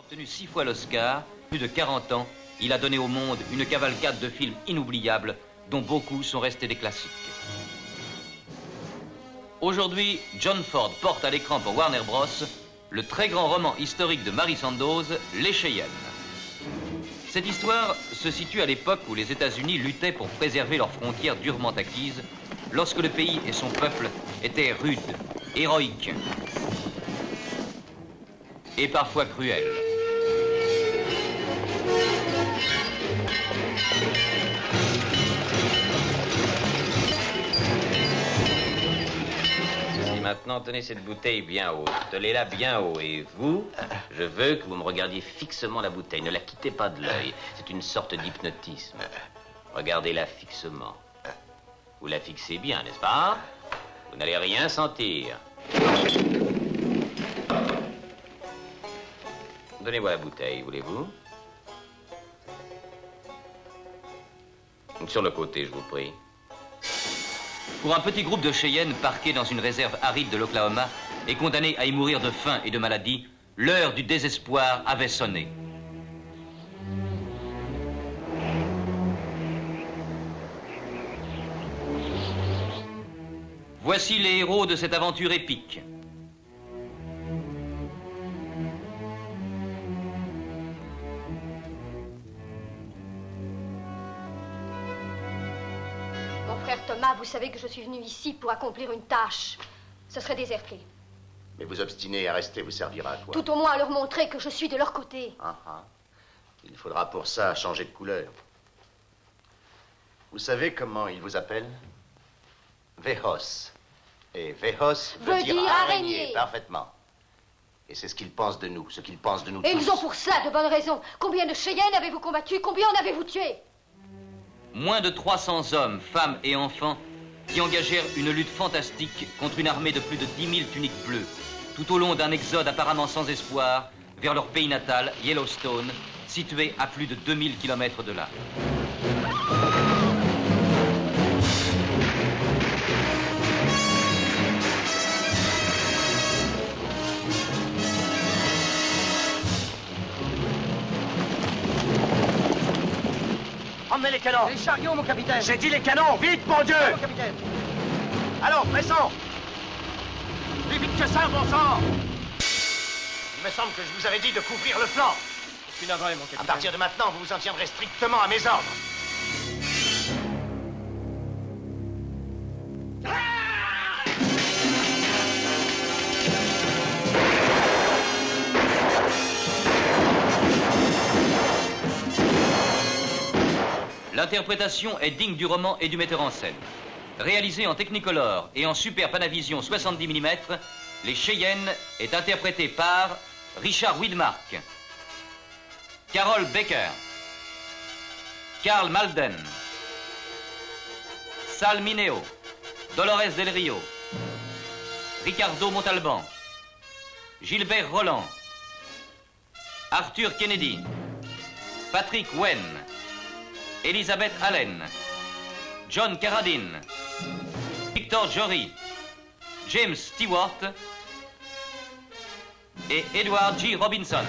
obtenu 6 fois l'Oscar, plus de 40 ans, il a donné au monde une cavalcade de films inoubliables dont beaucoup sont restés des classiques. Aujourd'hui, John Ford porte à l'écran pour Warner Bros. Le très grand roman historique de Marie Sandoz, Les Cheyennes. Cette histoire se situe à l'époque où les États-Unis luttaient pour préserver leurs frontières durement acquises, lorsque le pays et son peuple étaient rudes, héroïques et parfois cruels. Maintenant, tenez cette bouteille bien haute. Tenez-la bien haut. Et vous, je veux que vous me regardiez fixement la bouteille. Ne la quittez pas de l'œil. C'est une sorte d'hypnotisme. Regardez-la fixement. Vous la fixez bien, n'est-ce pas? Vous n'allez rien sentir. Donnez-moi la bouteille, voulez-vous? Sur le côté, je vous prie. Pour un petit groupe de Cheyennes parqués dans une réserve aride de l'Oklahoma et condamnés à y mourir de faim et de maladie, l'heure du désespoir avait sonné. Voici les héros de cette aventure épique. Thomas, vous savez que je suis venu ici pour accomplir une tâche. Ce serait déserter. Mais vous obstiner à rester vous servira à quoi? Tout au moins à leur montrer que je suis de leur côté. Il faudra pour ça changer de couleur. Vous savez comment ils vous appellent? Vejos. Et Vejos veut dire araignée. Parfaitement. Et c'est ce qu'ils pensent de nous, ce qu'ils pensent de nous tous. Et ils ont pour cela de bonnes raisons. Combien de Cheyennes avez-vous combattu? Combien en avez-vous tué? Moins de 300 hommes, femmes et enfants qui engagèrent une lutte fantastique contre une armée de plus de 10 000 tuniques bleues, tout au long d'un exode apparemment sans espoir vers leur pays natal, Yellowstone, situé à plus de 2000 km de là. Emmenez les canons. Les chariots, mon capitaine. J'ai dit les canons, vite, mon Dieu. Mon capitaine. Allons, pressons. Plus vite que ça, bon sang. Il me semble que je vous avais dit de couvrir le flanc. Je suis navré, mon capitaine. À partir de maintenant, vous vous en tiendrez strictement à mes ordres. L'interprétation est digne du roman et du metteur en scène. Réalisé en Technicolor et en Super Panavision 70 mm, Les Cheyennes est interprété par Richard Widmark, Carol Baker, Karl Malden, Sal Mineo, Dolores Del Rio, Ricardo Montalban, Gilbert Roland, Arthur Kennedy, Patrick Wen, Elizabeth Allen, John Carradine, Victor Jory, James Stewart et Edward G. Robinson.